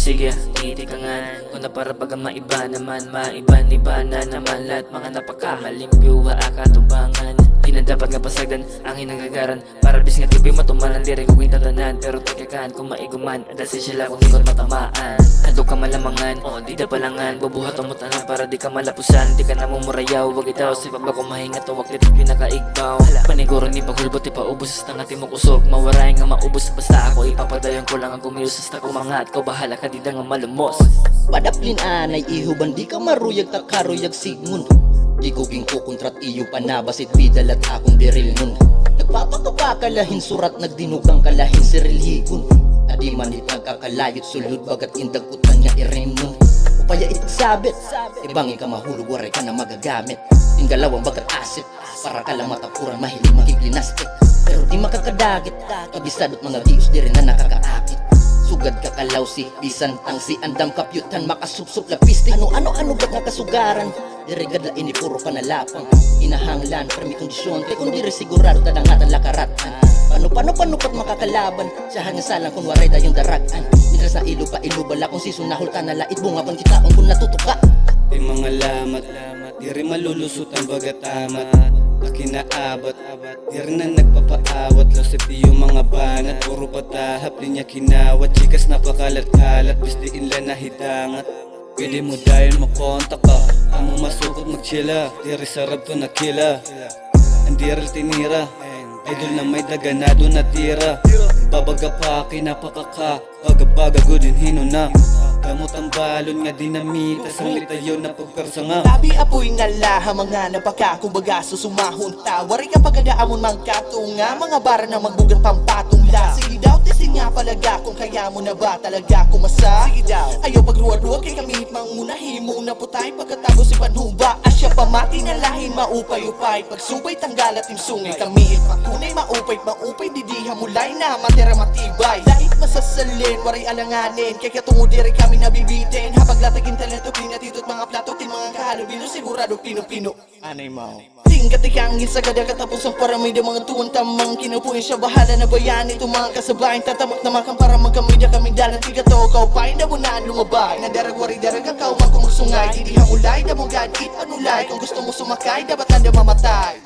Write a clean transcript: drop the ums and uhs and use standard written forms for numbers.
Sige, titikangan ko na para baga maiba naman. Maiba-iba na naman lahat mga napakamaling piwa akatubangan. Di na dapat nga pasagdan ang hinagagaran para bis nga tibi matumalan di rin kong tatanan. Pero tagkakaan kung maiguman adasi sila kung di ko matamaan. Hando ka malamangan, o di da palangan. Bubuhat ang mutanan para di ka malapusan. Di ka na mumurayaw, wag itaw si pabla kung mahingat o wag litik pinakaigbaw. Paniguro ni pagulbot ipaubos sa tangati mo kusog. Mawaray nga maubos basta ako ipapadayon ko lang ang gumiyos sa ko mga at ko bahala ka di da nga malumos. Padaplin anay ihuban di ka maruyag takaruyag sigmund. Di ko kukontrat iyo panabasit bidal at akong diril nun. Nagpapakapakalahin surat nagdinugang kalahin sirilhigon. Adi man nagkakalayot sulod bagat indagutan nga irin nun. Upaya itagsabit, ibangin ka mahulog waray ka na magagamit. Tinggalawang bagat asip, para ka lang matapuran mahilig magiglinastik. Pero di makakadagit, kabisadot mga dios di rin na nakakaakit. Sugad ka kalawsi, bisan tangsi andam kapyutan makasupsup lapisti. Ano ba't nakasugaran? Dirigad la ini puro panalapang. Inahanglan, permi kondisyon, kay kung diri sigurado tadangatan lakaratan. Paano pat makakalaban? Siya nga salang kung waray dayong daragan. Mitras na ilo pa ilo bala kung sisunahol ka nalait bunga pang kitaon kung natutuka. Di mga lamat, diri malulusutan bagat amat. Laki na abat, diri na nagpapaawat. Lasip yung mga banat, puro patahap, linya kinawat. Chikas napakalat-kalat, bistiin lang na hidangat. Pwede mo dahil makontak ka, amo masukot magchila. Diri sarap to nakila, andiral tinira. Idol na may daganado na tira. Babaga pa, kinapakaka, baga-baga gudin hinuna. Gamot ang balon nga dinamita, sanglit tayo na pagpersa nga. Tabi apoy nga laha mga napaka kumbaga susumahon ta. Wari ka pagadaamon magkatunga, mga bara na magbugang pampatong la. Sige daw, tising nga palaga kung kaya mo na ba talaga kumasa. Sige daw, ayaw pagruwa-ruwa kay kami mangunahin mo na putay pagkatago si panhuba. Asya pamati na lahin maupay-upay, pagsubay tanggal at timsungay kami pakunay maupay didiha mulay na matera matibay. Dahil masasalin, wari alanganin, kaya katungo diri kami nabibitin. Habang latagin talento, pinatitot mga plato, tin mga kahalubilo, sigurado pino-pino. Anay mo katikangin sa kada katapos para may mga tuwan tamang kinupuin siya bahala na bayan ito mga kasabayan tatamak na makang para magkamidya kami dalang tiga to kaupain na bunaan lumabay na darag-wari-darag ang kauman kung magsungay hindi hamulay na mong gadit panulay kung gusto mo sumakay dapat anda mamatay.